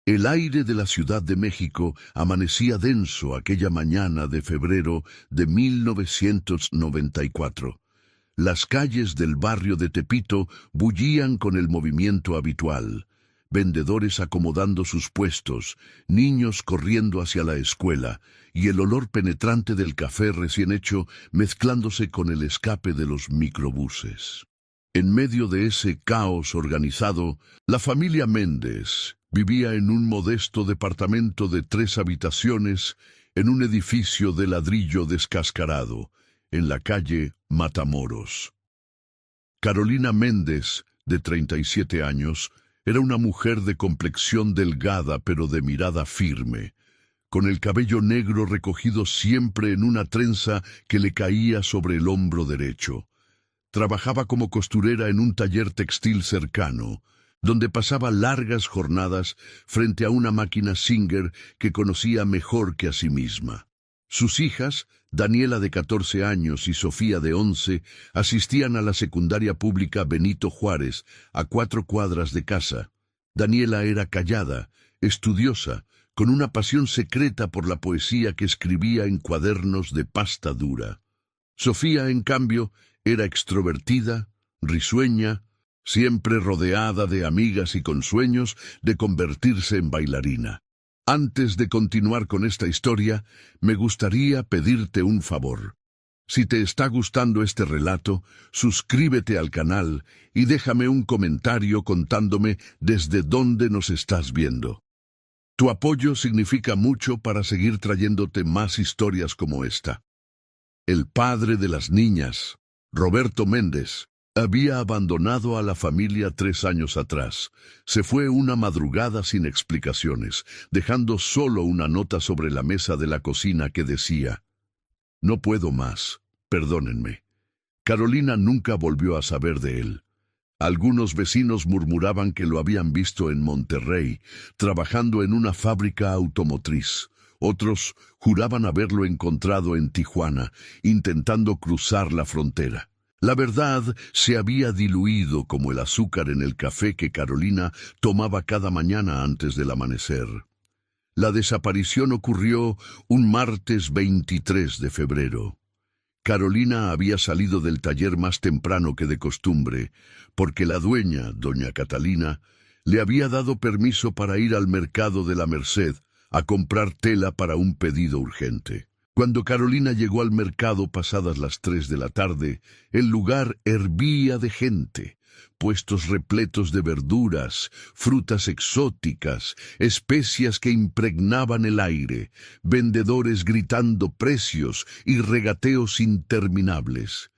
El aire de la Ciudad de México amanecía denso aquella mañana de febrero de 1994. Las calles del barrio de Tepito bullían con el movimiento habitual. Vendedores acomodando sus puestos, niños corriendo hacia la escuela, y el olor penetrante del café recién hecho mezclándose con el escape de los microbuses. En medio de ese caos organizado, la familia Méndez vivía en un modesto departamento de 3 habitaciones en un edificio de ladrillo descascarado, en la calle Matamoros. Carolina Méndez, de 37 años, era una mujer de complexión delgada pero de mirada firme, con el cabello negro recogido siempre en una trenza que le caía sobre el hombro derecho. Trabajaba como costurera en un taller textil cercano, donde pasaba largas jornadas frente a una máquina Singer que conocía mejor que a sí misma. Sus hijas, Daniela de 14 años y Sofía de 11, asistían a la secundaria pública Benito Juárez, a 4 cuadras de casa. Daniela era callada, estudiosa, con una pasión secreta por la poesía que escribía en cuadernos de pasta dura. Sofía, en cambio, era extrovertida, risueña, siempre rodeada de amigas y con sueños de convertirse en bailarina. Antes de continuar con esta historia, me gustaría pedirte un favor. Si te está gustando este relato, suscríbete al canal y déjame un comentario contándome desde dónde nos estás viendo. Tu apoyo significa mucho para seguir trayéndote más historias como esta. El padre de las niñas, Roberto Méndez, había abandonado a la familia 3 años atrás. Se fue una madrugada sin explicaciones, dejando solo una nota sobre la mesa de la cocina que decía: «No puedo más, perdónenme». Carolina nunca volvió a saber de él. Algunos vecinos murmuraban que lo habían visto en Monterrey, trabajando en una fábrica automotriz. Otros juraban haberlo encontrado en Tijuana, intentando cruzar la frontera. La verdad se había diluido como el azúcar en el café que Carolina tomaba cada mañana antes del amanecer. La desaparición ocurrió un martes 23 de febrero. Carolina había salido del taller más temprano que de costumbre, porque la dueña, doña Catalina, le había dado permiso para ir al mercado de la Merced a comprar tela para un pedido urgente. Cuando Carolina llegó al mercado pasadas las 3 de la tarde, el lugar hervía de gente. Puestos repletos de verduras, frutas exóticas, especias que impregnaban el aire, vendedores gritando precios y regateos interminables.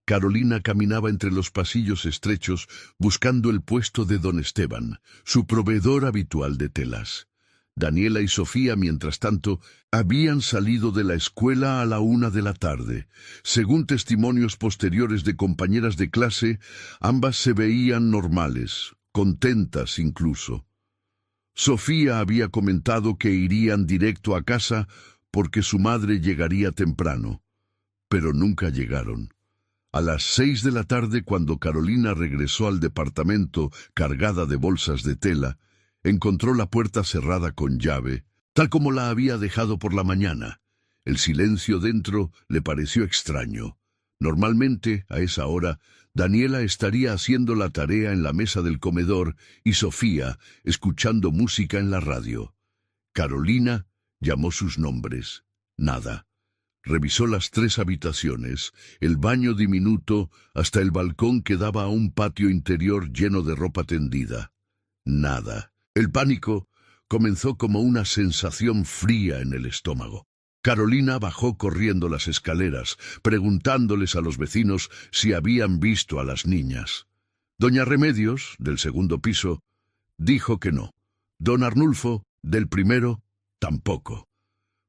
Carolina caminaba entre los pasillos estrechos buscando el puesto de don Esteban, su proveedor habitual de telas. Daniela y Sofía, mientras tanto, habían salido de la escuela a la 1 de la tarde. Según testimonios posteriores de compañeras de clase, ambas se veían normales, contentas incluso. Sofía había comentado que irían directo a casa porque su madre llegaría temprano, pero nunca llegaron. A las 6 de la tarde, cuando Carolina regresó al departamento cargada de bolsas de tela, encontró la puerta cerrada con llave, tal como la había dejado por la mañana. El silencio dentro le pareció extraño. Normalmente, a esa hora, Daniela estaría haciendo la tarea en la mesa del comedor y Sofía escuchando música en la radio. Carolina llamó sus nombres. Nada. Revisó las 3 habitaciones, el baño diminuto, hasta el balcón que daba a un patio interior lleno de ropa tendida. Nada. El pánico comenzó como una sensación fría en el estómago. Carolina bajó corriendo las escaleras, preguntándoles a los vecinos si habían visto a las niñas. Doña Remedios, del segundo piso, dijo que no. Don Arnulfo, del primero, tampoco.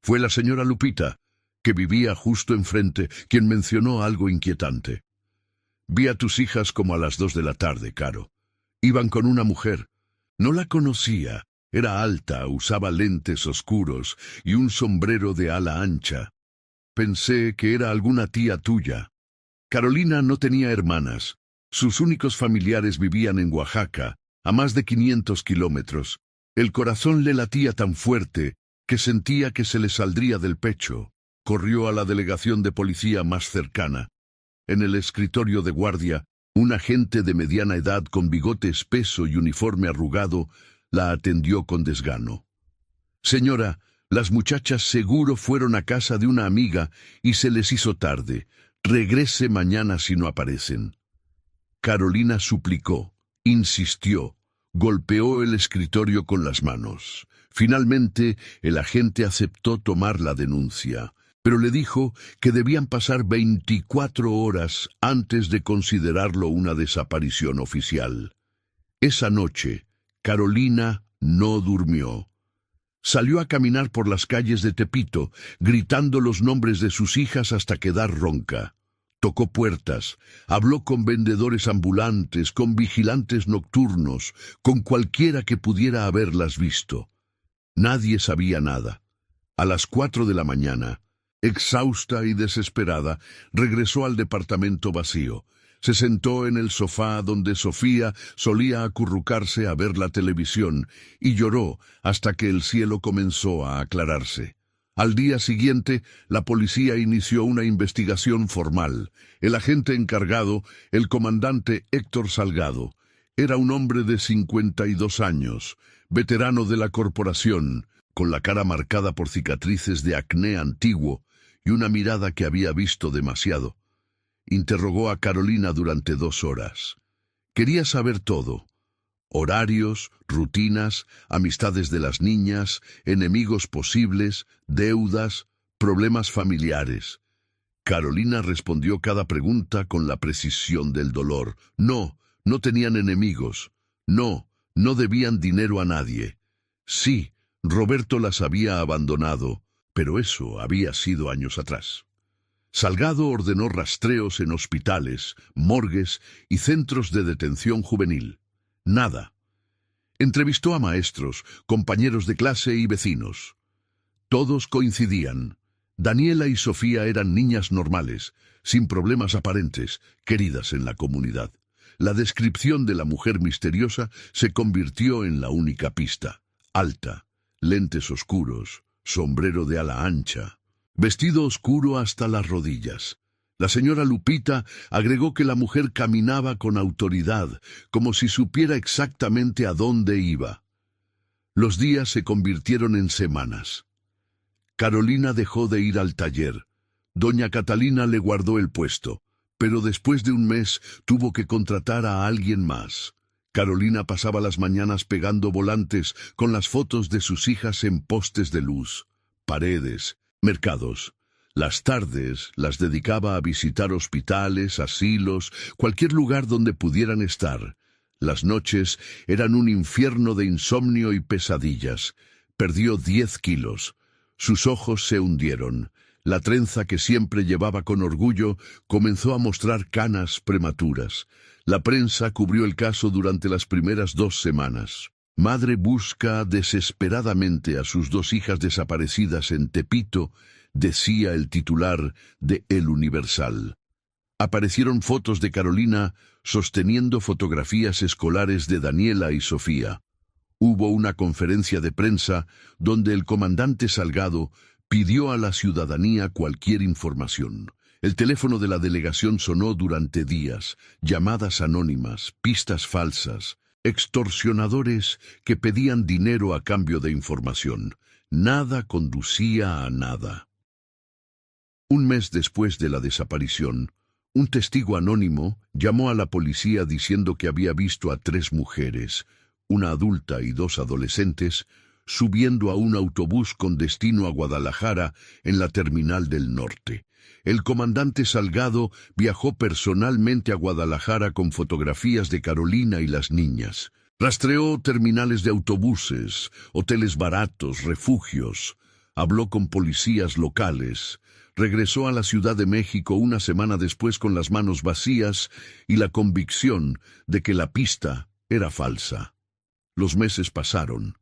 Fue la señora Lupita, que vivía justo enfrente, quien mencionó algo inquietante. «Vi a tus hijas como a las 2 de la tarde, Caro. Iban con una mujer. No la conocía. Era alta, usaba lentes oscuros y un sombrero de ala ancha. Pensé que era alguna tía tuya». Carolina no tenía hermanas. Sus únicos familiares vivían en Oaxaca, a más de 500 kilómetros. El corazón le latía tan fuerte que sentía que se le saldría del pecho. Corrió a la delegación de policía más cercana. En el escritorio de guardia, un agente de mediana edad con bigote espeso y uniforme arrugado la atendió con desgano. «Señora, las muchachas seguro fueron a casa de una amiga y se les hizo tarde. Regrese mañana si no aparecen». Carolina suplicó, insistió, golpeó el escritorio con las manos. Finalmente, el agente aceptó tomar la denuncia, pero le dijo que debían pasar 24 horas antes de considerarlo una desaparición oficial. Esa noche, Carolina no durmió. Salió a caminar por las calles de Tepito, gritando los nombres de sus hijas hasta quedar ronca. Tocó puertas, habló con vendedores ambulantes, con vigilantes nocturnos, con cualquiera que pudiera haberlas visto. Nadie sabía nada. A las 4 de la mañana, exhausta y desesperada, regresó al departamento vacío. Se sentó en el sofá donde Sofía solía acurrucarse a ver la televisión y lloró hasta que el cielo comenzó a aclararse. Al día siguiente, la policía inició una investigación formal. El agente encargado, el comandante Héctor Salgado, era un hombre de 52 años, veterano de la corporación, con la cara marcada por cicatrices de acné antiguo y una mirada que había visto demasiado. Interrogó a Carolina durante 2 horas. Quería saber todo: horarios, rutinas, amistades de las niñas, enemigos posibles, deudas, problemas familiares. Carolina respondió cada pregunta con la precisión del dolor. No, no tenían enemigos. No, no debían dinero a nadie. Sí, Roberto las había abandonado, pero eso había sido años atrás. Salgado ordenó rastreos en hospitales, morgues y centros de detención juvenil. Nada. Entrevistó a maestros, compañeros de clase y vecinos. Todos coincidían. Daniela y Sofía eran niñas normales, sin problemas aparentes, queridas en la comunidad. La descripción de la mujer misteriosa se convirtió en la única pista. Alta, lentes oscuros, sombrero de ala ancha, vestido oscuro hasta las rodillas. La señora Lupita agregó que la mujer caminaba con autoridad, como si supiera exactamente a dónde iba. Los días se convirtieron en semanas. Carolina dejó de ir al taller. Doña Catalina le guardó el puesto, pero después de un mes tuvo que contratar a alguien más. Carolina pasaba las mañanas pegando volantes con las fotos de sus hijas en postes de luz, paredes, mercados. Las tardes las dedicaba a visitar hospitales, asilos, cualquier lugar donde pudieran estar. Las noches eran un infierno de insomnio y pesadillas. Perdió 10 kilos. Sus ojos se hundieron. La trenza que siempre llevaba con orgullo comenzó a mostrar canas prematuras. La prensa cubrió el caso durante las primeras 2 semanas. Madre busca desesperadamente a sus 2 hijas desaparecidas en Tepito, decía el titular de El Universal. Aparecieron fotos de Carolina sosteniendo fotografías escolares de Daniela y Sofía. Hubo una conferencia de prensa donde el comandante Salgado pidió a la ciudadanía cualquier información. El teléfono de la delegación sonó durante días, llamadas anónimas, pistas falsas, extorsionadores que pedían dinero a cambio de información. Nada conducía a nada. Un mes después de la desaparición, un testigo anónimo llamó a la policía diciendo que había visto a 3 mujeres, una adulta y 2 adolescentes, subiendo a un autobús con destino a Guadalajara en la terminal del norte. El comandante Salgado viajó personalmente a Guadalajara con fotografías de Carolina y las niñas. Rastreó terminales de autobuses, hoteles baratos, refugios. Habló con policías locales. Regresó a la Ciudad de México una semana después con las manos vacías y la convicción de que la pista era falsa. Los meses pasaron.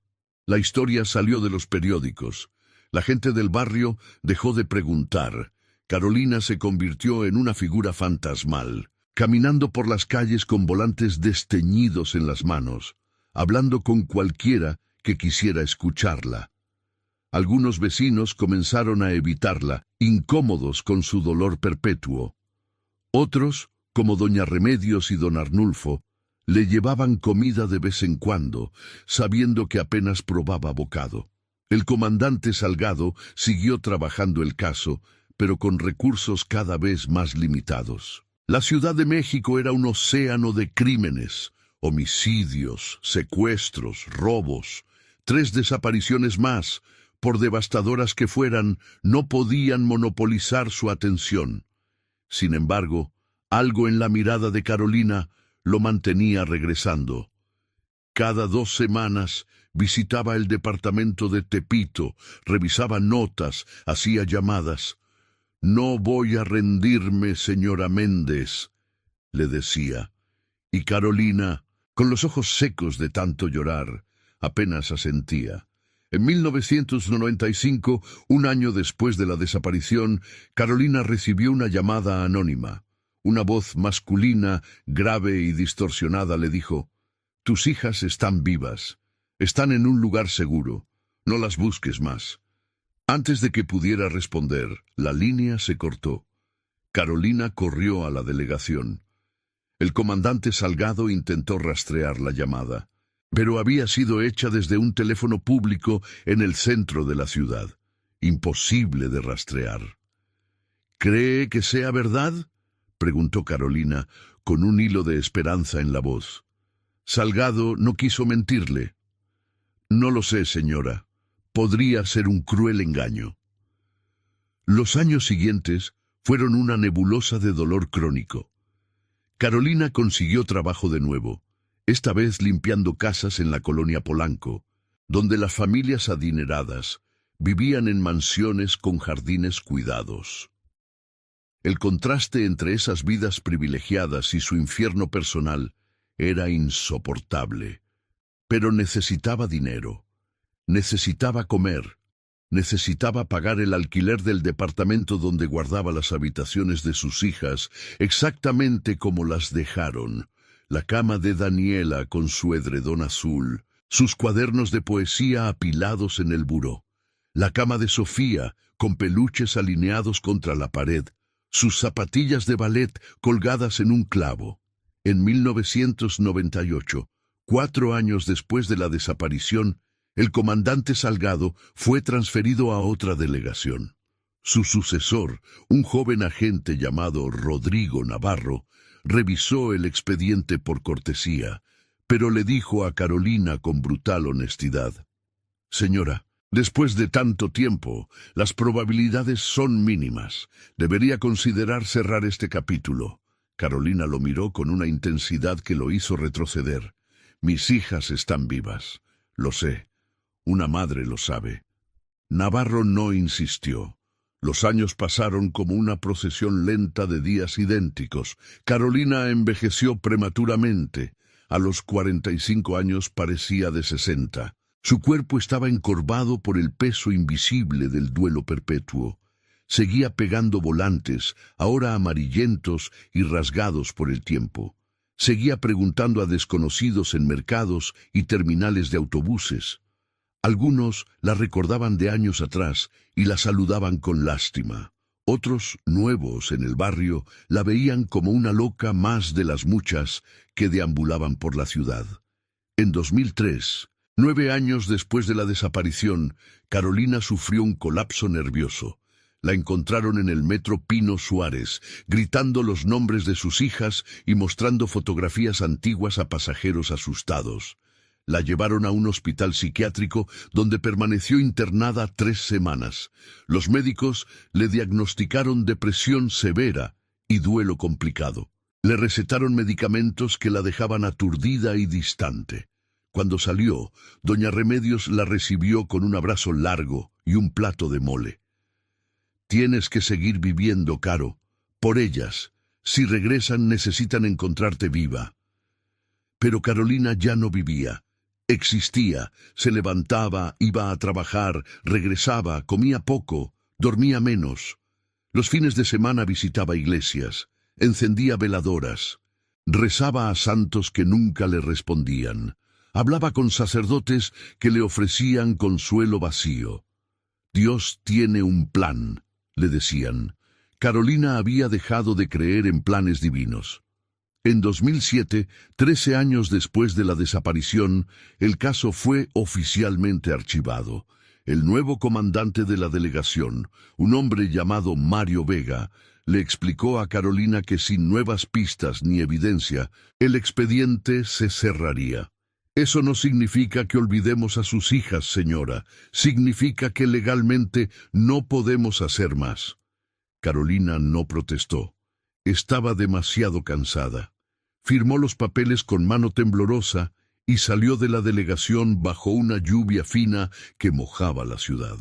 La historia salió de los periódicos. La gente del barrio dejó de preguntar. Carolina se convirtió en una figura fantasmal, caminando por las calles con volantes desteñidos en las manos, hablando con cualquiera que quisiera escucharla. Algunos vecinos comenzaron a evitarla, incómodos con su dolor perpetuo. Otros, como doña Remedios y don Arnulfo, le llevaban comida de vez en cuando, sabiendo que apenas probaba bocado. El comandante Salgado siguió trabajando el caso, pero con recursos cada vez más limitados. La Ciudad de México era un océano de crímenes, homicidios, secuestros, robos. 3 desapariciones más, por devastadoras que fueran, no podían monopolizar su atención. Sin embargo, algo en la mirada de Carolina lo mantenía regresando. Cada 2 semanas visitaba el departamento de Tepito, revisaba notas, hacía llamadas. «No voy a rendirme, señora Méndez», le decía. Y Carolina, con los ojos secos de tanto llorar, apenas asentía. En 1995, un año después de la desaparición, Carolina recibió una llamada anónima. Una voz masculina, grave y distorsionada, le dijo: «Tus hijas están vivas. Están en un lugar seguro. No las busques más». Antes de que pudiera responder, la línea se cortó. Carolina corrió a la delegación. El comandante Salgado intentó rastrear la llamada, pero había sido hecha desde un teléfono público en el centro de la ciudad. Imposible de rastrear. «¿Cree que sea verdad?», preguntó Carolina, con un hilo de esperanza en la voz. Salgado no quiso mentirle. «No lo sé, señora. Podría ser un cruel engaño». Los años siguientes fueron una nebulosa de dolor crónico. Carolina consiguió trabajo de nuevo, esta vez limpiando casas en la colonia Polanco, donde las familias adineradas vivían en mansiones con jardines cuidados. El contraste entre esas vidas privilegiadas y su infierno personal era insoportable. Pero necesitaba dinero, necesitaba comer, necesitaba pagar el alquiler del departamento donde guardaba las habitaciones de sus hijas, exactamente como las dejaron. La cama de Daniela con su edredón azul, sus cuadernos de poesía apilados en el buró, la cama de Sofía con peluches alineados contra la pared, sus zapatillas de ballet colgadas en un clavo. En 1998, 4 años después de la desaparición, el comandante Salgado fue transferido a otra delegación. Su sucesor, un joven agente llamado Rodrigo Navarro, revisó el expediente por cortesía, pero le dijo a Carolina con brutal honestidad: «Señora, después de tanto tiempo, las probabilidades son mínimas. Debería considerar cerrar este capítulo». Carolina lo miró con una intensidad que lo hizo retroceder. «Mis hijas están vivas. Lo sé. Una madre lo sabe». Navarro no insistió. Los años pasaron como una procesión lenta de días idénticos. Carolina envejeció prematuramente. A los 45 años parecía de 60. Su cuerpo estaba encorvado por el peso invisible del duelo perpetuo. Seguía pegando volantes, ahora amarillentos y rasgados por el tiempo. Seguía preguntando a desconocidos en mercados y terminales de autobuses. Algunos la recordaban de años atrás y la saludaban con lástima. Otros, nuevos en el barrio, la veían como una loca más de las muchas que deambulaban por la ciudad. En 2003, 9 años después de la desaparición, Carolina sufrió un colapso nervioso. La encontraron en el metro Pino Suárez, gritando los nombres de sus hijas y mostrando fotografías antiguas a pasajeros asustados. La llevaron a un hospital psiquiátrico donde permaneció internada 3 semanas. Los médicos le diagnosticaron depresión severa y duelo complicado. Le recetaron medicamentos que la dejaban aturdida y distante. Cuando salió, doña Remedios la recibió con un abrazo largo y un plato de mole. «Tienes que seguir viviendo, Caro. Por ellas. Si regresan, necesitan encontrarte viva». Pero Carolina ya no vivía. Existía, se levantaba, iba a trabajar, regresaba, comía poco, dormía menos. Los fines de semana visitaba iglesias, encendía veladoras, rezaba a santos que nunca le respondían. Hablaba con sacerdotes que le ofrecían consuelo vacío. Dios tiene un plan, le decían. Carolina había dejado de creer en planes divinos. En 2007, 13 años después de la desaparición, el caso fue oficialmente archivado. El nuevo comandante de la delegación, un hombre llamado Mario Vega, le explicó a Carolina que sin nuevas pistas ni evidencia, el expediente se cerraría. Eso no significa que olvidemos a sus hijas, señora. Significa que legalmente no podemos hacer más. Carolina no protestó. Estaba demasiado cansada. Firmó los papeles con mano temblorosa y salió de la delegación bajo una lluvia fina que mojaba la ciudad.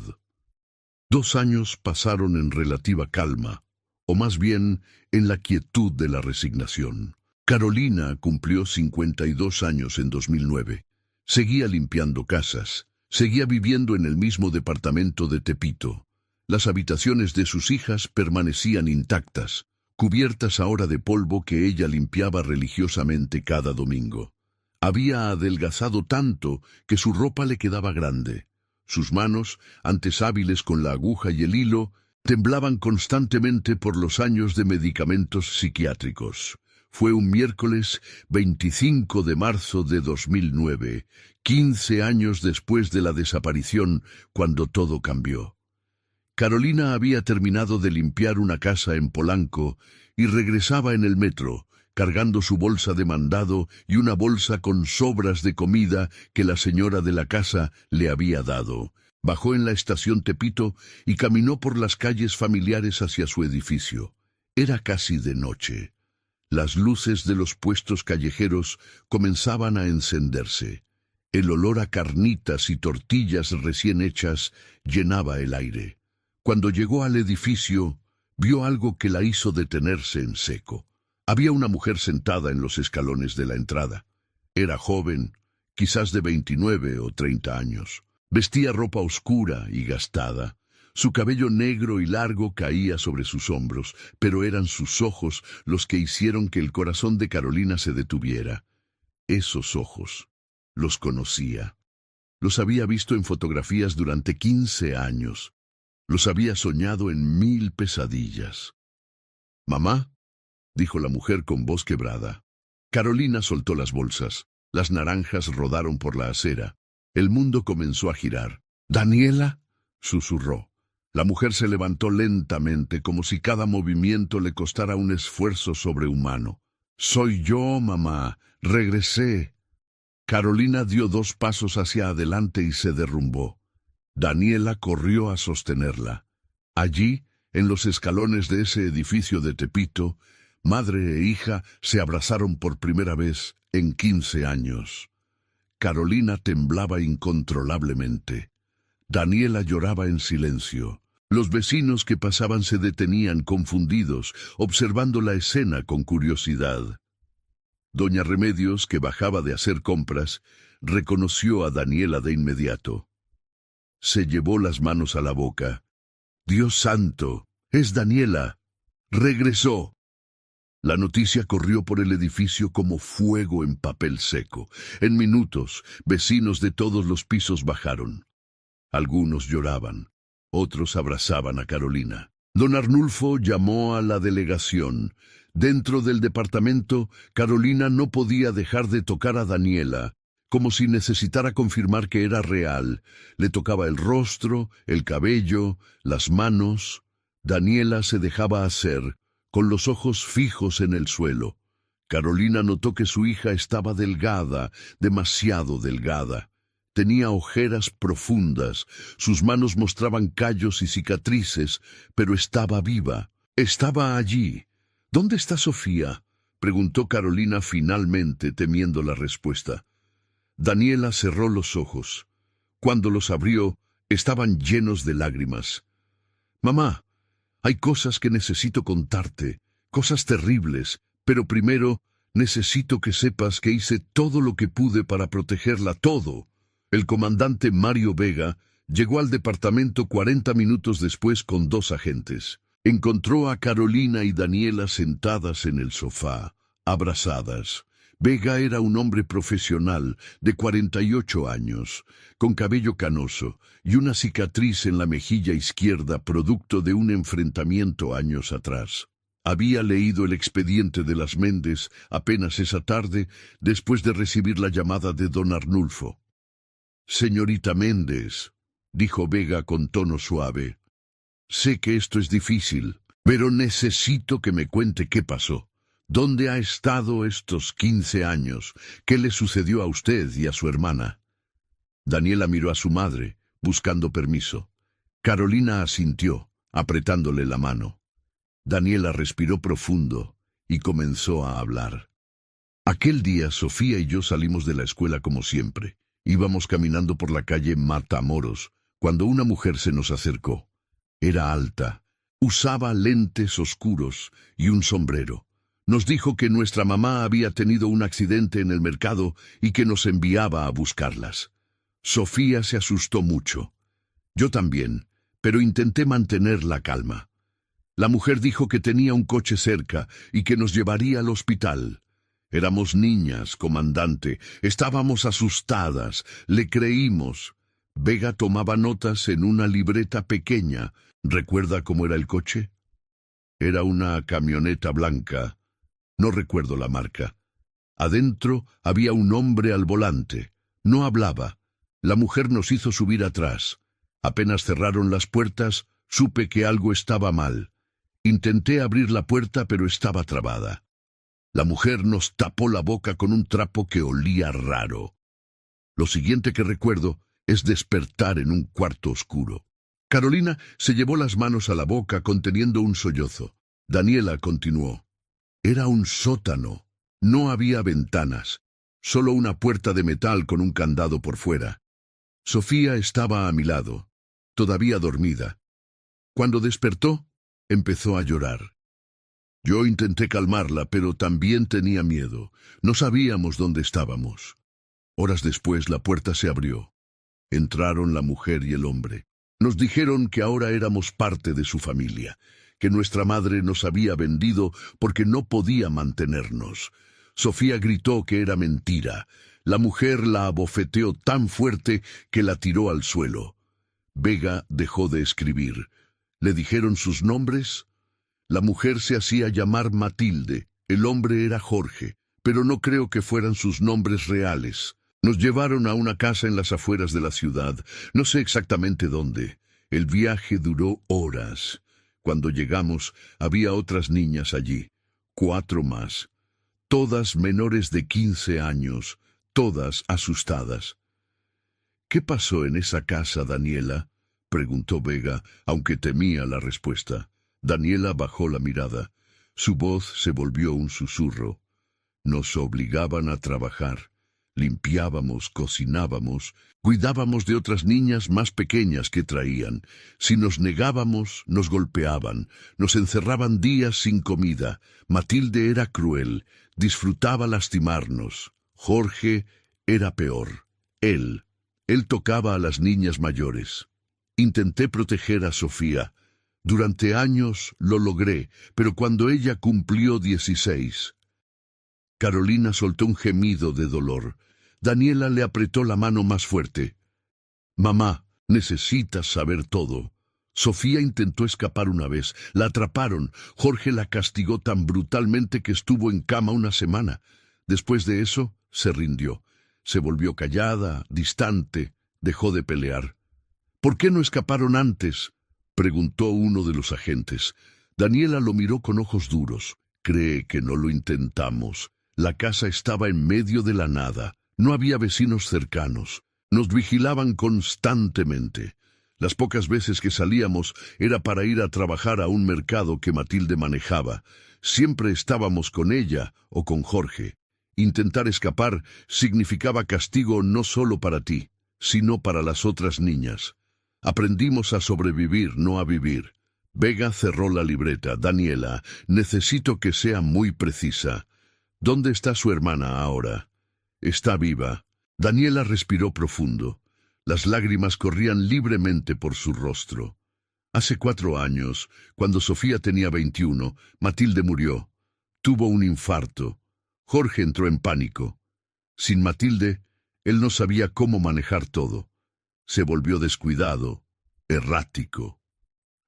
2 años pasaron en relativa calma, o más bien en la quietud de la resignación. Carolina cumplió 52 años en 2009. Seguía limpiando casas, seguía viviendo en el mismo departamento de Tepito. Las habitaciones de sus hijas permanecían intactas, cubiertas ahora de polvo que ella limpiaba religiosamente cada domingo. Había adelgazado tanto que su ropa le quedaba grande. Sus manos, antes hábiles con la aguja y el hilo, temblaban constantemente por los años de medicamentos psiquiátricos. Fue un miércoles 25 de marzo de 2009, 15 años después de la desaparición, cuando todo cambió. Carolina había terminado de limpiar una casa en Polanco y regresaba en el metro, cargando su bolsa de mandado y una bolsa con sobras de comida que la señora de la casa le había dado. Bajó en la estación Tepito y caminó por las calles familiares hacia su edificio. Era casi de noche. Las luces de los puestos callejeros comenzaban a encenderse. El olor a carnitas y tortillas recién hechas llenaba el aire. Cuando llegó al edificio, vio algo que la hizo detenerse en seco. Había una mujer sentada en los escalones de la entrada. Era joven, quizás de 29 o 30 años. Vestía ropa oscura y gastada. Su cabello negro y largo caía sobre sus hombros, pero eran sus ojos los que hicieron que el corazón de Carolina se detuviera. Esos ojos, los conocía. Los había visto en fotografías durante 15 años. Los había soñado en 1000 pesadillas. «Mamá», dijo la mujer con voz quebrada. Carolina soltó las bolsas. Las naranjas rodaron por la acera. El mundo comenzó a girar. «¿Daniela?», susurró. La mujer se levantó lentamente, como si cada movimiento le costara un esfuerzo sobrehumano. «Soy yo, mamá. Regresé». Carolina dio 2 pasos hacia adelante y se derrumbó. Daniela corrió a sostenerla. Allí, en los escalones de ese edificio de Tepito, madre e hija se abrazaron por primera vez en 15 años. Carolina temblaba incontrolablemente. Daniela lloraba en silencio. Los vecinos que pasaban se detenían confundidos, observando la escena con curiosidad. Doña Remedios, que bajaba de hacer compras, reconoció a Daniela de inmediato. Se llevó las manos a la boca. «Dios santo, es Daniela. Regresó». La noticia corrió por el edificio como fuego en papel seco. En minutos, vecinos de todos los pisos bajaron. Algunos lloraban, otros abrazaban a Carolina. Don Arnulfo llamó a la delegación. Dentro del departamento, Carolina no podía dejar de tocar a Daniela, como si necesitara confirmar que era real. Le tocaba el rostro, el cabello, las manos. Daniela se dejaba hacer, con los ojos fijos en el suelo. Carolina notó que su hija estaba delgada, demasiado delgada. Tenía ojeras profundas, sus manos mostraban callos y cicatrices, pero estaba viva. Estaba allí. «¿Dónde está Sofía?», preguntó Carolina finalmente, temiendo la respuesta. Daniela cerró los ojos. Cuando los abrió, estaban llenos de lágrimas. «Mamá, hay cosas que necesito contarte, cosas terribles, pero primero necesito que sepas que hice todo lo que pude para protegerla, todo». El comandante Mario Vega llegó al departamento 40 minutos después con 2 agentes. Encontró a Carolina y Daniela sentadas en el sofá, abrazadas, Vega era un hombre profesional de 48 años, con cabello canoso y una cicatriz en la mejilla izquierda producto de un enfrentamiento años atrás. Había leído el expediente de las Méndez apenas esa tarde después de recibir la llamada de don Arnulfo. «Señorita Méndez», dijo Vega con tono suave, «sé que esto es difícil, pero necesito que me cuente qué pasó. ¿Dónde ha estado estos 15 años? ¿Qué le sucedió a usted y a su hermana?» Daniela miró a su madre, buscando permiso. Carolina asintió, apretándole la mano. Daniela respiró profundo y comenzó a hablar. Aquel día Sofía y yo salimos de la escuela como siempre. Íbamos caminando por la calle Matamoros, cuando una mujer se nos acercó. Era alta, usaba lentes oscuros y un sombrero. Nos dijo que nuestra mamá había tenido un accidente en el mercado y que nos enviaba a buscarlas. Sofía se asustó mucho. Yo también, pero intenté mantener la calma. La mujer dijo que tenía un coche cerca y que nos llevaría al hospital. Éramos niñas, comandante, estábamos asustadas, le creímos. Vega tomaba notas en una libreta pequeña. ¿Recuerda cómo era el coche? Era una camioneta blanca. No recuerdo la marca. Adentro había un hombre al volante. No hablaba. La mujer nos hizo subir atrás. Apenas cerraron las puertas, supe que algo estaba mal. Intenté abrir la puerta, pero estaba trabada. La mujer nos tapó la boca con un trapo que olía raro. Lo siguiente que recuerdo es despertar en un cuarto oscuro. Carolina se llevó las manos a la boca conteniendo un sollozo. Daniela continuó. Era un sótano. No había ventanas, solo una puerta de metal con un candado por fuera. Sofía estaba a mi lado, todavía dormida. Cuando despertó, empezó a llorar. Yo intenté calmarla, pero también tenía miedo. No sabíamos dónde estábamos. Horas después la puerta se abrió. Entraron la mujer y el hombre. Nos dijeron que ahora éramos parte de su familia, que nuestra madre nos había vendido porque no podía mantenernos. Sofía gritó que era mentira. La mujer la abofeteó tan fuerte que la tiró al suelo. Vega dejó de escribir. ¿Le dijeron sus nombres? La mujer se hacía llamar Matilde, el hombre era Jorge, pero no creo que fueran sus nombres reales. Nos llevaron a una casa en las afueras de la ciudad, no sé exactamente dónde. El viaje duró horas. Cuando llegamos, había otras niñas allí, 4 más, todas menores de 15 años, todas asustadas. ¿Qué pasó en esa casa, Daniela?, preguntó Vega, aunque temía la respuesta. Daniela bajó la mirada. Su voz se volvió un susurro. Nos obligaban a trabajar. Limpiábamos, cocinábamos, cuidábamos de otras niñas más pequeñas que traían. Si nos negábamos, nos golpeaban, nos encerraban días sin comida. Matilde era cruel, disfrutaba lastimarnos. Jorge era peor. Él tocaba a las niñas mayores. Intenté proteger a Sofía. Durante años lo logré, pero cuando ella cumplió 16... Carolina soltó un gemido de dolor. Daniela le apretó la mano más fuerte. «Mamá, necesitas saber todo». Sofía intentó escapar una vez. La atraparon. Jorge la castigó tan brutalmente que estuvo en cama una semana. Después de eso, se rindió. Se volvió callada, distante, dejó de pelear. «¿Por qué no escaparon antes?», preguntó uno de los agentes. Daniela lo miró con ojos duros. «Cree que no lo intentamos. La casa estaba en medio de la nada. No había vecinos cercanos. Nos vigilaban constantemente. Las pocas veces que salíamos era para ir a trabajar a un mercado que Matilde manejaba. Siempre estábamos con ella o con Jorge. Intentar escapar significaba castigo no solo para ti, sino para las otras niñas. Aprendimos a sobrevivir, no a vivir». Vega cerró la libreta. «Daniela, necesito que sea muy precisa. ¿Dónde está su hermana ahora?» «Está viva». Daniela respiró profundo. Las lágrimas corrían libremente por su rostro. Hace 4 años, cuando Sofía tenía 21, Matilde murió. Tuvo un infarto. Jorge entró en pánico. Sin Matilde, él no sabía cómo manejar todo. Se volvió descuidado, errático.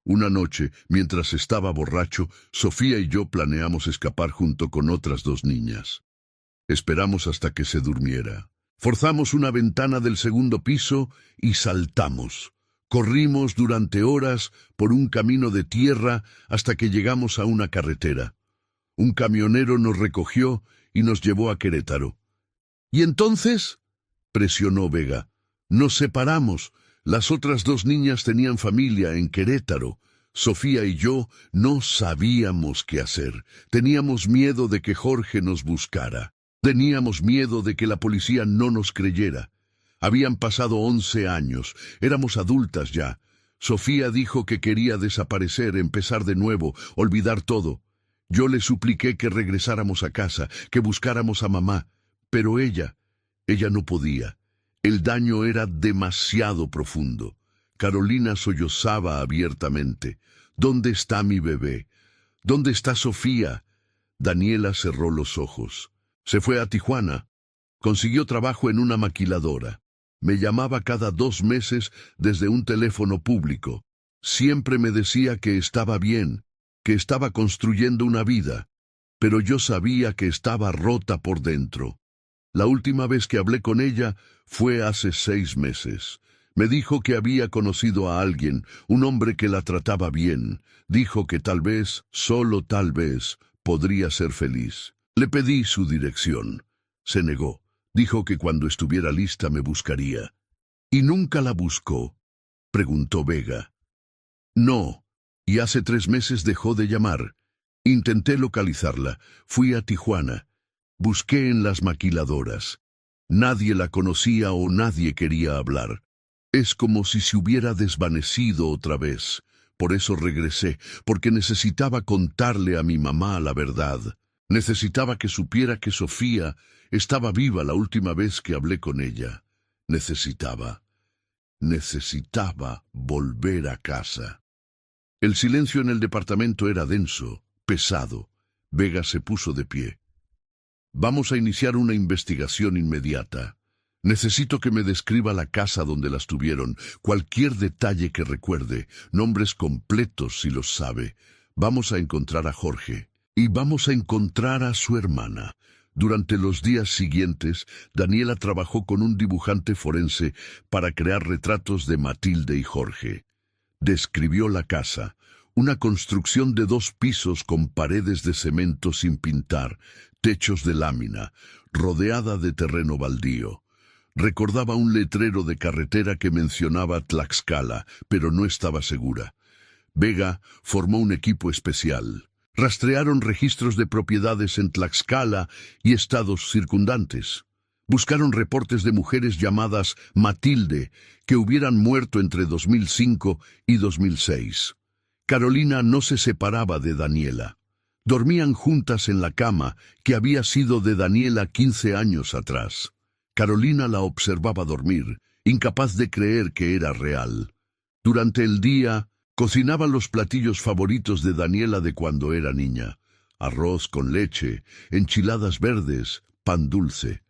Una noche, mientras estaba borracho, Sofía y yo planeamos escapar junto con otras 2 niñas. Esperamos hasta que se durmiera. Forzamos una ventana del segundo piso y saltamos. Corrimos durante horas por un camino de tierra hasta que llegamos a una carretera. Un camionero nos recogió y nos llevó a Querétaro. ¿Y entonces?, presionó Vega. Nos separamos. Las otras 2 niñas tenían familia en Querétaro. Sofía y yo no sabíamos qué hacer. Teníamos miedo de que Jorge nos buscara. Teníamos miedo de que la policía no nos creyera. Habían pasado 11 años. Éramos adultas ya. Sofía dijo que quería desaparecer, empezar de nuevo, olvidar todo. Yo le supliqué que regresáramos a casa, que buscáramos a mamá. Pero ella no podía. El daño era demasiado profundo. Carolina sollozaba abiertamente. ¿Dónde está mi bebé? ¿Dónde está Sofía? Daniela cerró los ojos. Se fue a Tijuana. Consiguió trabajo en una maquiladora. Me llamaba cada 2 meses desde un teléfono público. Siempre me decía que estaba bien, que estaba construyendo una vida. Pero yo sabía que estaba rota por dentro. La última vez que hablé con ella fue hace 6 meses. Me dijo que había conocido a alguien, un hombre que la trataba bien. Dijo que tal vez, solo tal vez, podría ser feliz. Le pedí su dirección. Se negó. Dijo que cuando estuviera lista me buscaría. ¿Y nunca la buscó?, preguntó Vega. No, y hace 3 meses dejó de llamar. Intenté localizarla. Fui a Tijuana. Busqué en las maquiladoras. Nadie la conocía o nadie quería hablar. Es como si se hubiera desvanecido otra vez. Por eso regresé, porque necesitaba contarle a mi mamá la verdad. Necesitaba que supiera que Sofía estaba viva la última vez que hablé con ella. Necesitaba volver a casa. El silencio en el departamento era denso, pesado. Vega se puso de pie. Vamos a iniciar una investigación inmediata. Necesito que me describa la casa donde las tuvieron, cualquier detalle que recuerde, nombres completos si los sabe. Vamos a encontrar a Jorge y vamos a encontrar a su hermana. Durante los días siguientes, Daniela trabajó con un dibujante forense para crear retratos de Matilde y Jorge. Describió la casa, una construcción de 2 pisos con paredes de cemento sin pintar, techos de lámina, rodeada de terreno baldío. Recordaba un letrero de carretera que mencionaba Tlaxcala, pero no estaba segura. Vega formó un equipo especial. Rastrearon registros de propiedades en Tlaxcala y estados circundantes. Buscaron reportes de mujeres llamadas Matilde que hubieran muerto entre 2005 y 2006. Carolina no se separaba de Daniela. Dormían juntas en la cama que había sido de Daniela 15 años atrás. Carolina la observaba dormir, incapaz de creer que era real. Durante el día, cocinaba los platillos favoritos de Daniela de cuando era niña. Arroz con leche, enchiladas verdes, pan dulce.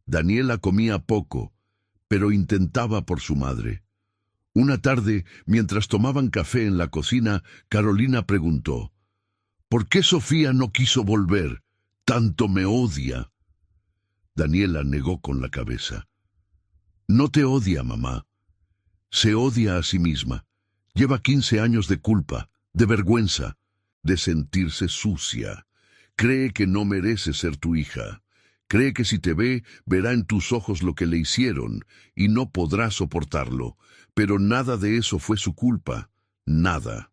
Daniela comía poco, pero intentaba por su madre. Una tarde, mientras tomaban café en la cocina, Carolina preguntó: ¿por qué Sofía no quiso volver? Tanto me odia. Daniela negó con la cabeza. No te odia, mamá. Se odia a sí misma. Lleva 15 años de culpa, de vergüenza, de sentirse sucia. Cree que no merece ser tu hija. Cree que si te ve, verá en tus ojos lo que le hicieron, y no podrá soportarlo. Pero nada de eso fue su culpa. Nada.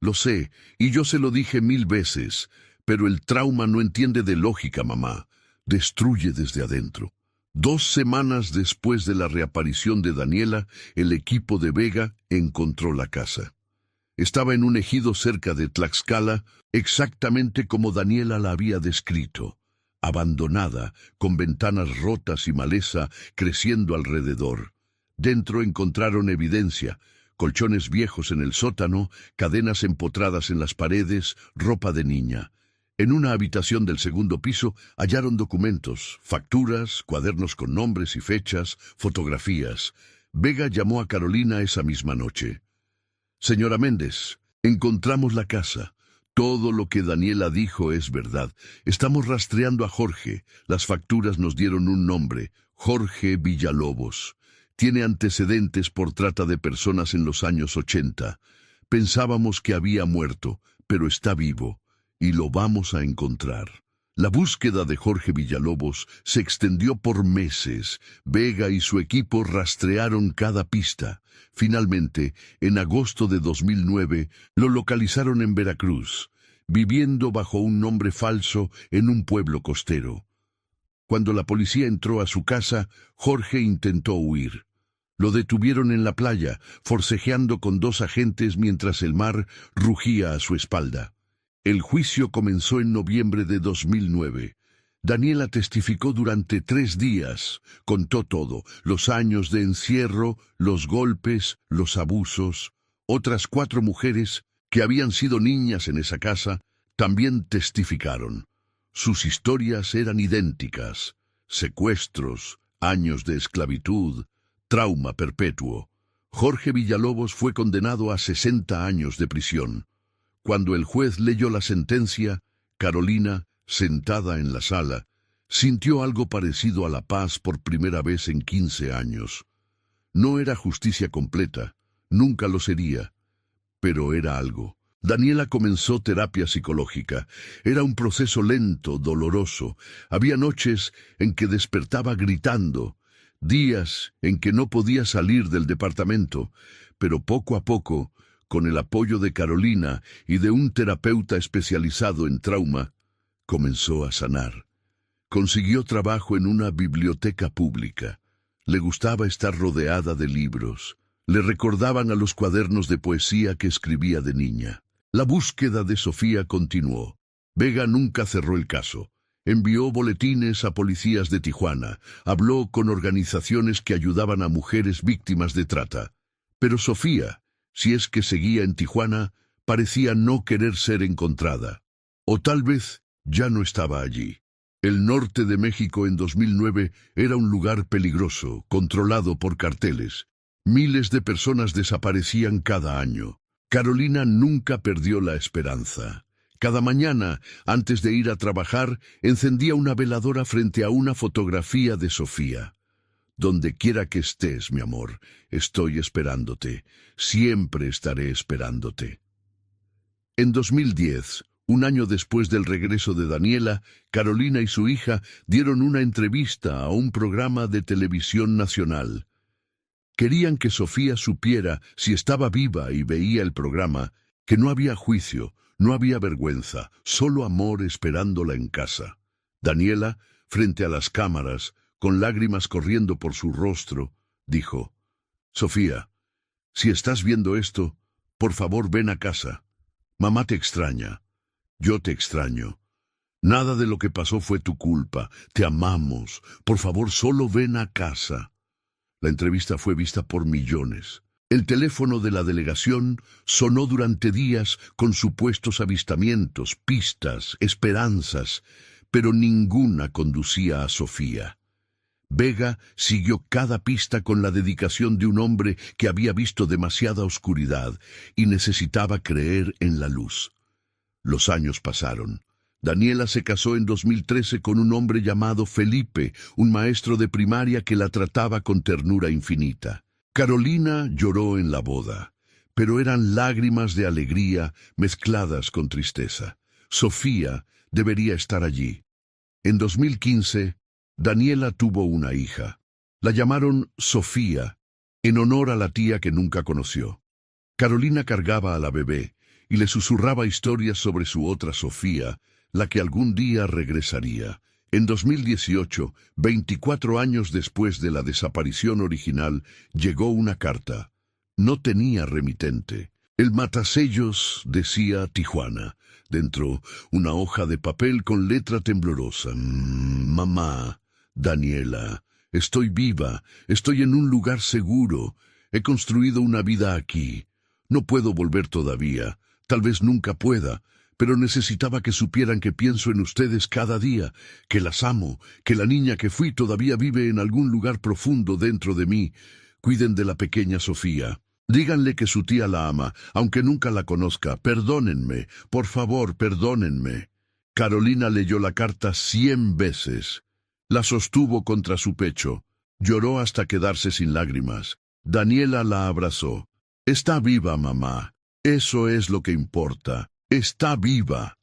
Lo sé, y yo se lo dije 1000 veces, pero el trauma no entiende de lógica, mamá. Destruye desde adentro. 2 semanas después de la reaparición de Daniela, el equipo de Vega encontró la casa. Estaba en un ejido cerca de Tlaxcala, exactamente como Daniela la había descrito. Abandonada, con ventanas rotas y maleza creciendo alrededor. Dentro encontraron evidencia: colchones viejos en el sótano, cadenas empotradas en las paredes, ropa de niña. En una habitación del segundo piso hallaron documentos, facturas, cuadernos con nombres y fechas, fotografías. Vega llamó a Carolina esa misma noche. Señora Méndez, encontramos la casa. Todo lo que Daniela dijo es verdad. Estamos rastreando a Jorge. Las facturas nos dieron un nombre, Jorge Villalobos. Tiene antecedentes por trata de personas en los años 80. Pensábamos que había muerto, pero está vivo, y lo vamos a encontrar. La búsqueda de Jorge Villalobos se extendió por meses. Vega y su equipo rastrearon cada pista. Finalmente, en agosto de 2009, lo localizaron en Veracruz, viviendo bajo un nombre falso en un pueblo costero. Cuando la policía entró a su casa, Jorge intentó huir. Lo detuvieron en la playa, forcejeando con 2 agentes mientras el mar rugía a su espalda. El juicio comenzó en noviembre de 2009. Daniela testificó durante 3 días. Contó todo: los años de encierro, los golpes, los abusos. Otras 4 mujeres, que habían sido niñas en esa casa, también testificaron. Sus historias eran idénticas: secuestros, años de esclavitud, trauma perpetuo. Jorge Villalobos fue condenado a 60 años de prisión. Cuando el juez leyó la sentencia, Carolina, sentada en la sala, sintió algo parecido a la paz por primera vez en 15 años. No era justicia completa, nunca lo sería, pero era algo. Daniela comenzó terapia psicológica. Era un proceso lento, doloroso. Había noches en que despertaba gritando, días en que no podía salir del departamento, pero poco a poco, con el apoyo de Carolina y de un terapeuta especializado en trauma, comenzó a sanar. Consiguió trabajo en una biblioteca pública. Le gustaba estar rodeada de libros. Le recordaban a los cuadernos de poesía que escribía de niña. La búsqueda de Sofía continuó. Vega nunca cerró el caso. Envió boletines a policías de Tijuana. Habló con organizaciones que ayudaban a mujeres víctimas de trata. Pero Sofía, si es que seguía en Tijuana, parecía no querer ser encontrada. O tal vez ya no estaba allí. El norte de México en 2009 era un lugar peligroso, controlado por carteles. Miles de personas desaparecían cada año. Carolina nunca perdió la esperanza. Cada mañana, antes de ir a trabajar, encendía una veladora frente a una fotografía de Sofía. Donde quiera que estés, mi amor, estoy esperándote. Siempre estaré esperándote. En 2010, un año después del regreso de Daniela, Carolina y su hija dieron una entrevista a un programa de televisión nacional. Querían que Sofía supiera, si estaba viva y veía el programa, que no había juicio, no había vergüenza, solo amor esperándola en casa. Daniela, frente a las cámaras, con lágrimas corriendo por su rostro, dijo: Sofía, si estás viendo esto, por favor ven a casa. Mamá te extraña. Yo te extraño. Nada de lo que pasó fue tu culpa. Te amamos. Por favor, solo ven a casa. La entrevista fue vista por millones. El teléfono de la delegación sonó durante días con supuestos avistamientos, pistas, esperanzas, pero ninguna conducía a Sofía. Vega siguió cada pista con la dedicación de un hombre que había visto demasiada oscuridad y necesitaba creer en la luz. Los años pasaron. Daniela se casó en 2013 con un hombre llamado Felipe, un maestro de primaria que la trataba con ternura infinita. Carolina lloró en la boda, pero eran lágrimas de alegría mezcladas con tristeza. Sofía debería estar allí. En 2015, Daniela tuvo una hija. La llamaron Sofía, en honor a la tía que nunca conoció. Carolina cargaba a la bebé y le susurraba historias sobre su otra Sofía, la que algún día regresaría. En 2018, 24 años después de la desaparición original, llegó una carta. No tenía remitente. El matasellos decía Tijuana. Dentro, una hoja de papel con letra temblorosa. Mamá, Daniela, estoy viva, estoy en un lugar seguro. He construido una vida aquí. No puedo volver todavía. Tal vez nunca pueda, pero necesitaba que supieran que pienso en ustedes cada día, que las amo, que la niña que fui todavía vive en algún lugar profundo dentro de mí. Cuiden de la pequeña Sofía. Díganle que su tía la ama, aunque nunca la conozca. Perdónenme, por favor, perdónenme. Carolina leyó la carta 100 veces. La sostuvo contra su pecho. Lloró hasta quedarse sin lágrimas. Daniela la abrazó. Está viva, mamá. Eso es lo que importa. Está viva.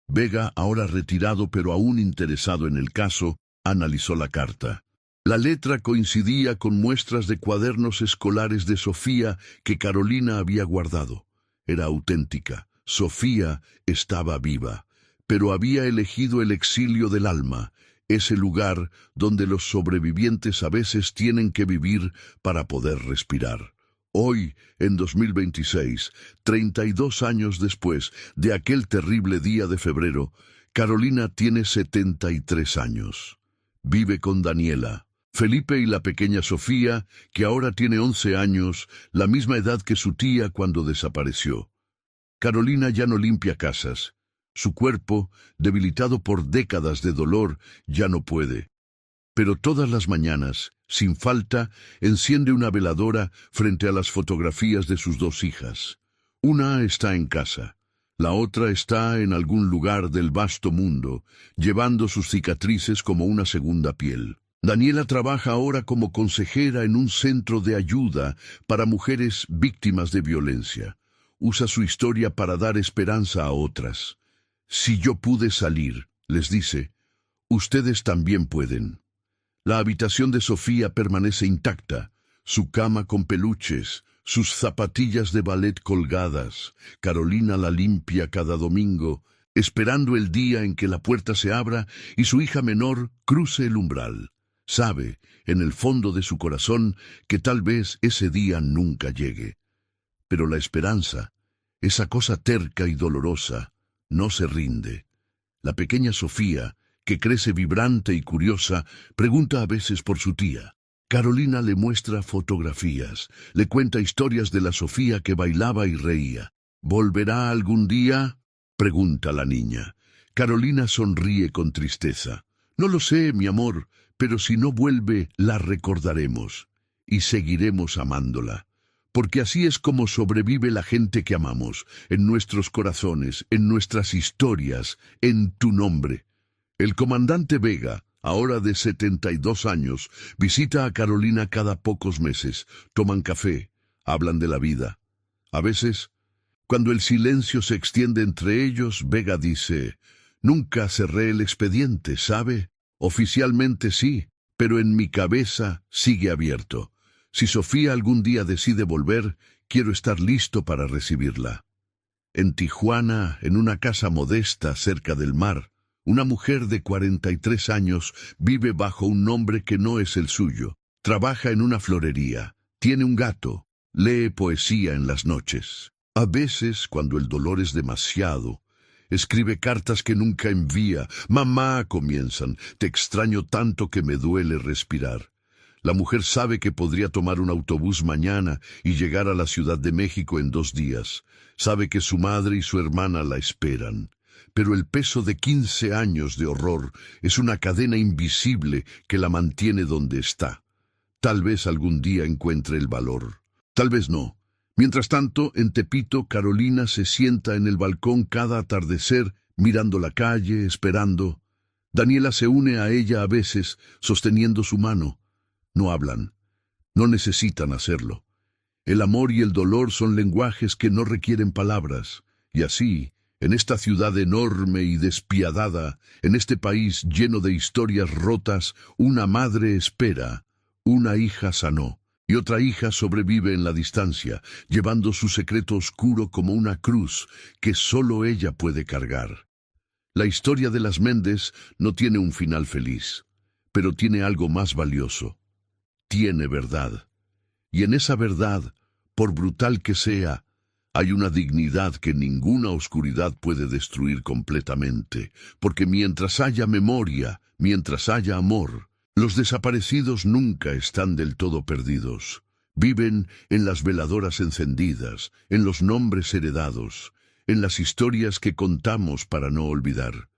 Vega, ahora retirado pero aún interesado en el caso, analizó la carta. La letra coincidía con muestras de cuadernos escolares de Sofía que Carolina había guardado. Era auténtica. Sofía estaba viva, pero había elegido el exilio del alma, ese lugar donde los sobrevivientes a veces tienen que vivir para poder respirar. Hoy, en 2026, 32 años después de aquel terrible día de febrero, Carolina tiene 73 años. Vive con Daniela, Felipe y la pequeña Sofía, que ahora tiene 11 años, la misma edad que su tía cuando desapareció. Carolina ya no limpia casas. Su cuerpo, debilitado por décadas de dolor, ya no puede. Pero todas las mañanas, sin falta, enciende una veladora frente a las fotografías de sus dos hijas. Una está en casa, la otra está en algún lugar del vasto mundo, llevando sus cicatrices como una segunda piel. Daniela trabaja ahora como consejera en un centro de ayuda para mujeres víctimas de violencia. Usa su historia para dar esperanza a otras. Si yo pude salir, les dice, ustedes también pueden. La habitación de Sofía permanece intacta, su cama con peluches, sus zapatillas de ballet colgadas. Carolina la limpia cada domingo, esperando el día en que la puerta se abra y su hija menor cruce el umbral. Sabe, en el fondo de su corazón, que tal vez ese día nunca llegue. Pero la esperanza, esa cosa terca y dolorosa, no se rinde. La pequeña Sofía, que crece vibrante y curiosa, pregunta a veces por su tía. Carolina le muestra fotografías, le cuenta historias de la Sofía que bailaba y reía. ¿Volverá algún día?, pregunta la niña. Carolina sonríe con tristeza. No lo sé, mi amor, pero si no vuelve, la recordaremos y seguiremos amándola. Porque así es como sobrevive la gente que amamos, en nuestros corazones, en nuestras historias, en tu nombre. El comandante Vega, ahora de 72 años, visita a Carolina cada pocos meses. Toman café, hablan de la vida. A veces, cuando el silencio se extiende entre ellos, Vega dice, «Nunca cerré el expediente, ¿sabe? Oficialmente sí, pero en mi cabeza sigue abierto. Si Sofía algún día decide volver, quiero estar listo para recibirla». En Tijuana, en una casa modesta cerca del mar, una mujer de 43 años vive bajo un nombre que no es el suyo. Trabaja en una florería, tiene un gato, lee poesía en las noches. A veces, cuando el dolor es demasiado, escribe cartas que nunca envía. «Mamá», comienzan, «te extraño tanto que me duele respirar». La mujer sabe que podría tomar un autobús mañana y llegar a la Ciudad de México en 2 días. Sabe que su madre y su hermana la esperan. Pero el peso de 15 años de horror es una cadena invisible que la mantiene donde está. Tal vez algún día encuentre el valor. Tal vez no. Mientras tanto, en Tepito, Carolina se sienta en el balcón cada atardecer, mirando la calle, esperando. Daniela se une a ella a veces, sosteniendo su mano. No hablan. No necesitan hacerlo. El amor y el dolor son lenguajes que no requieren palabras. Y así, en esta ciudad enorme y despiadada, en este país lleno de historias rotas, una madre espera, una hija sanó. Y otra hija sobrevive en la distancia, llevando su secreto oscuro como una cruz que solo ella puede cargar. La historia de las Méndez no tiene un final feliz, pero tiene algo más valioso. Tiene verdad. Y en esa verdad, por brutal que sea, hay una dignidad que ninguna oscuridad puede destruir completamente, porque mientras haya memoria, mientras haya amor, los desaparecidos nunca están del todo perdidos. Viven en las veladoras encendidas, en los nombres heredados, en las historias que contamos para no olvidar.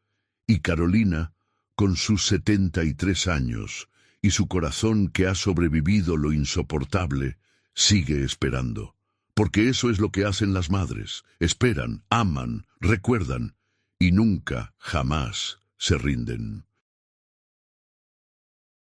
Y Carolina, con sus 73 años y su corazón que ha sobrevivido lo insoportable, sigue esperando. Porque eso es lo que hacen las madres. Esperan, aman, recuerdan y nunca, jamás se rinden.